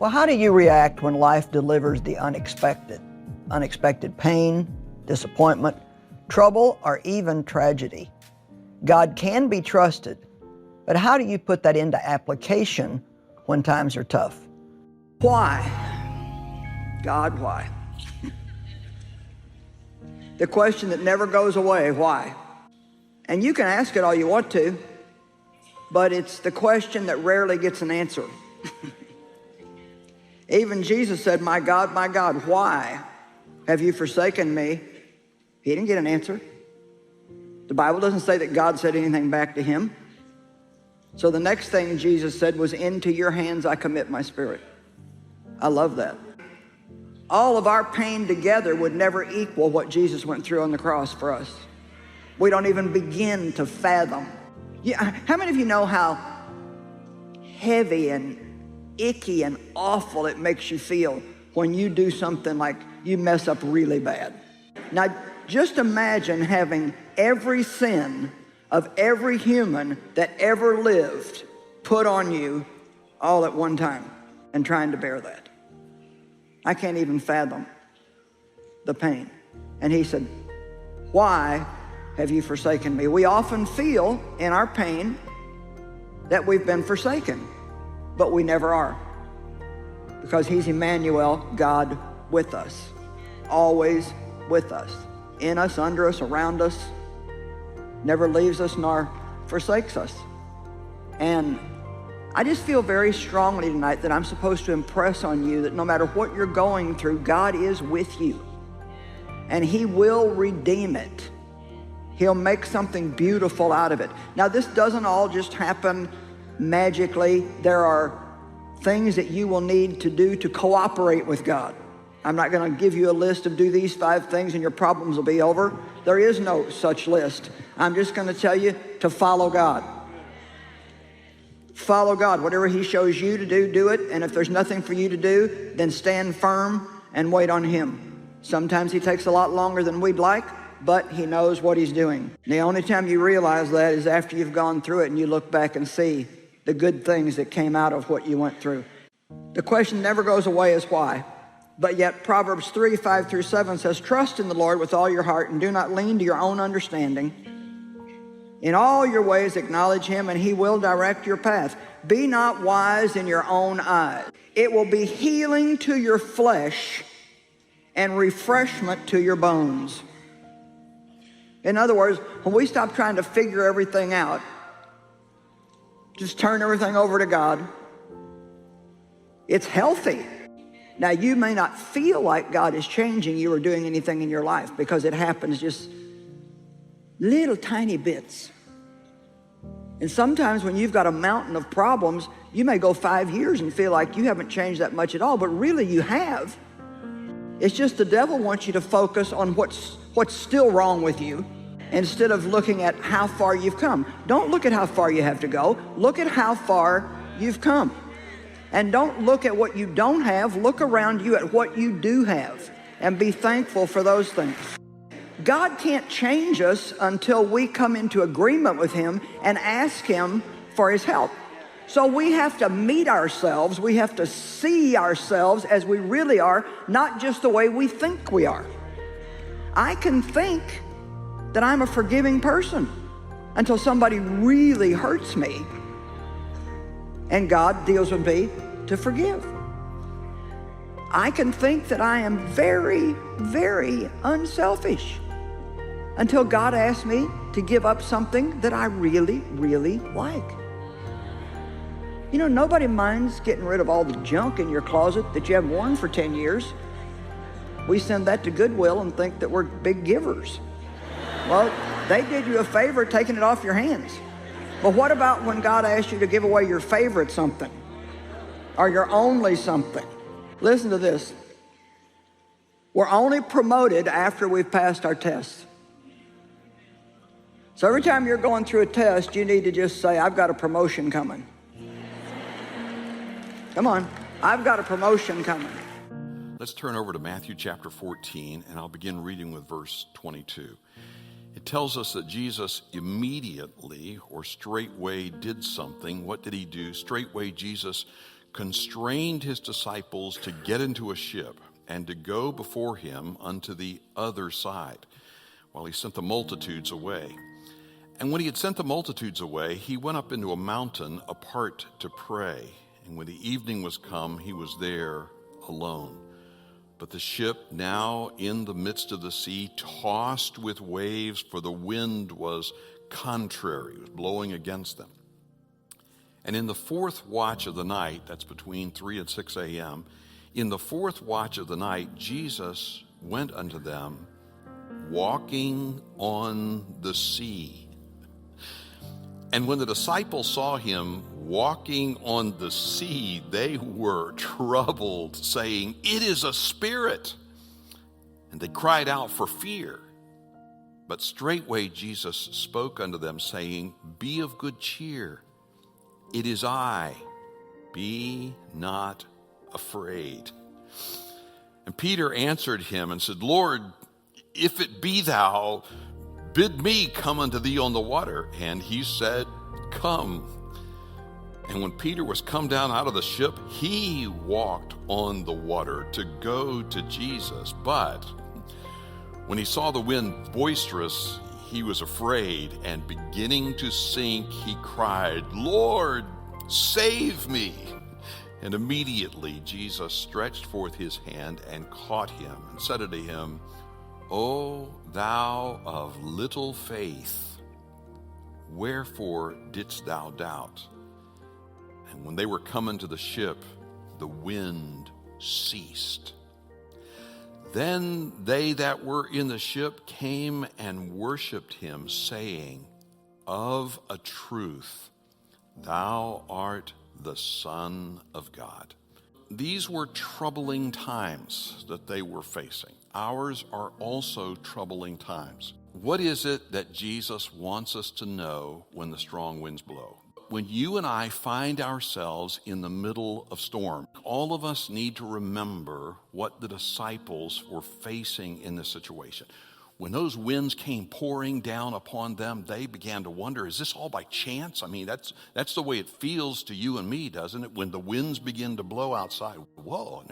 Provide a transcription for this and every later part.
Well, how do you react when life delivers the unexpected? Unexpected pain, disappointment, trouble, or even tragedy. God can be trusted, but how do you put that into application when times are tough? Why? God, why? The question that never goes away, why? And you can ask it all you want to, but it's the question that rarely gets an answer. Even Jesus said, my God, why have you forsaken me? He didn't get an answer. The Bible doesn't say that God said anything back to him. So the next thing Jesus said was, into your hands I commit my spirit. I love that. All of our pain together would never equal what Jesus went through on the cross for us. We don't even begin to fathom. How many of you know how heavy and icky and awful it makes you feel when you do something like you mess up really bad? Now, just imagine having every sin of every human that ever lived put on you all at one time and trying to bear that. I can't even fathom the pain. And he said, why have you forsaken me? We often feel in our pain that we've been forsaken, but we never are, because he's Emmanuel, God with us, always with us, in us, under us, around us, never leaves us nor forsakes us. And I just feel very strongly tonight that I'm supposed to impress on you that no matter what you're going through, God is with you, and he will redeem it. He'll make something beautiful out of it. Now, this doesn't all just happen magically. There are things that you will need to do to cooperate with God. I'm not going to give you a list of do these 5 things and your problems will be over. There is no such list. I'm just going to tell you to follow God. Follow God. Whatever he shows you to do, do it. And if there's nothing for you to do, then stand firm and wait on him. Sometimes he takes a lot longer than we'd like, but he knows what he's doing. The only time you realize that is after you've gone through it and you look back and see the good things that came out of what you went through. The question never goes away is why. But yet Proverbs 3:5-7 says, trust in the Lord with all your heart and do not lean to your own understanding. In all your ways acknowledge him and he will direct your path. Be not wise in your own eyes. It will be healing to your flesh and refreshment to your bones. In other words, when we stop trying to figure everything out, just turn everything over to God, it's healthy. Now, you may not feel like God is changing you or doing anything in your life, because it happens just little tiny bits. And sometimes when you've got a mountain of problems, you may go 5 years and feel like you haven't changed that much at all, but really you have. It's just the devil wants you to focus on what's still wrong with you instead of looking at how far you've come. Don't look at how far you have to go. Look at how far you've come. And don't look at what you don't have. Look around you at what you do have and be thankful for those things. God can't change us until we come into agreement with him and ask him for his help. So we have to meet ourselves. We have to see ourselves as we really are, not just the way we think we are. I can think that I'm a forgiving person until somebody really hurts me, and God deals with me to forgive. I can think that I am very, very unselfish until God asks me to give up something that I really, really like. You know, nobody minds getting rid of all the junk in your closet that you haven't worn for 10 years. We send that to Goodwill and think that we're big givers. Well, they did you a favor taking it off your hands. But what about when God asks you to give away your favorite something or your only something? Listen to this. We're only promoted after we've passed our tests. So every time you're going through a test, you need to just say, I've got a promotion coming. Come on, I've got a promotion coming. Let's turn over to Matthew chapter 14, and I'll begin reading with verse 22. It tells us that Jesus immediately or straightway did something. What did he do? Straightway Jesus constrained his disciples to get into a ship and to go before him unto the other side, while he sent the multitudes away. And when he had sent the multitudes away, he went up into a mountain apart to pray. And when the evening was come, he was there alone. But the ship, now in the midst of the sea, tossed with waves, for the wind was contrary, it was blowing against them. And in the fourth watch of the night, that's between 3 and 6 a.m., in the fourth watch of the night, Jesus went unto them, walking on the sea. And when the disciples saw him walking on the sea, they were troubled, saying, "It is a spirit." And they cried out for fear. But straightway Jesus spoke unto them, saying, "Be of good cheer. It is I. Be not afraid." And Peter answered him and said, "Lord, if it be thou, bid me come unto thee on the water." And he said, "Come." And when Peter was come down out of the ship, he walked on the water to go to Jesus. But when he saw the wind boisterous, he was afraid, and beginning to sink, he cried, "Lord, save me." And immediately Jesus stretched forth his hand and caught him and said unto him, "O thou of little faith, wherefore didst thou doubt?" And when they were come into the ship, the wind ceased. Then they that were in the ship came and worshipped him, saying, "Of a truth, thou art the Son of God." These were troubling times that they were facing. Ours are also troubling times. What is it that Jesus wants us to know when the strong winds blow? When you and I find ourselves in the middle of storm, all of us need to remember what the disciples were facing in this situation. When those winds came pouring down upon them, they began to wonder, is this all by chance? I mean, that's the way it feels to you and me, doesn't it? When the winds begin to blow outside, whoa,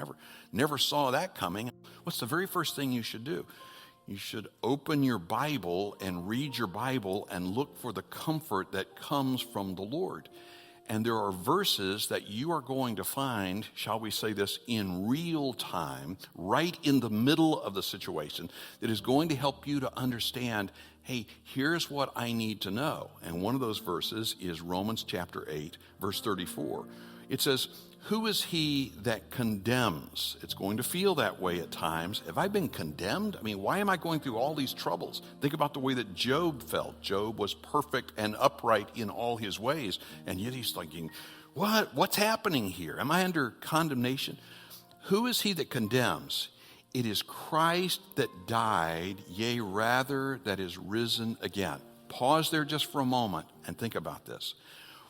never saw that coming. What's the very first thing you should do? You should open your Bible and read your Bible and look for the comfort that comes from the Lord. And there are verses that you are going to find, shall we say this, in real time, right in the middle of the situation, that is going to help you to understand, hey, here's what I need to know. And one of those verses is Romans chapter 8, verse 34. It says, "Who is he that condemns?" It's going to feel that way at times. Have I been condemned? I mean, why am I going through all these troubles? Think about the way that Job felt. Job was perfect and upright in all his ways. And yet he's thinking, what's happening here? Am I under condemnation? Who is he that condemns? It is Christ that died, yea, rather that is risen again. Pause there just for a moment and think about this.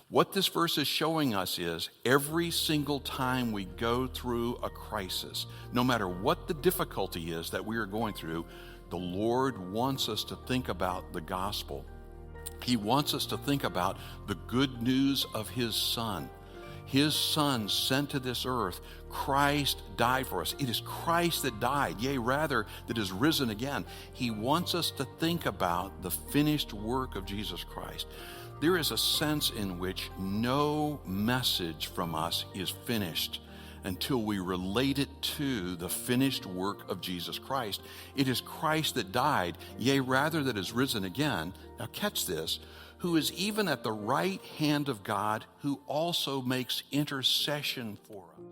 What this verse is showing us is every single time we go through a crisis, no matter what the difficulty is that we are going through, the Lord wants us to think about the gospel. He wants us to think about the good news of his Son. His Son sent to this earth. Christ died for us. It is Christ that died, yea, rather, that is risen again. He wants us to think about the finished work of Jesus Christ. There is a sense in which no message from us is finished until we relate it to the finished work of Jesus Christ. It is Christ that died, yea, rather that is risen again. Now catch this, who is even at the right hand of God, who also makes intercession for us.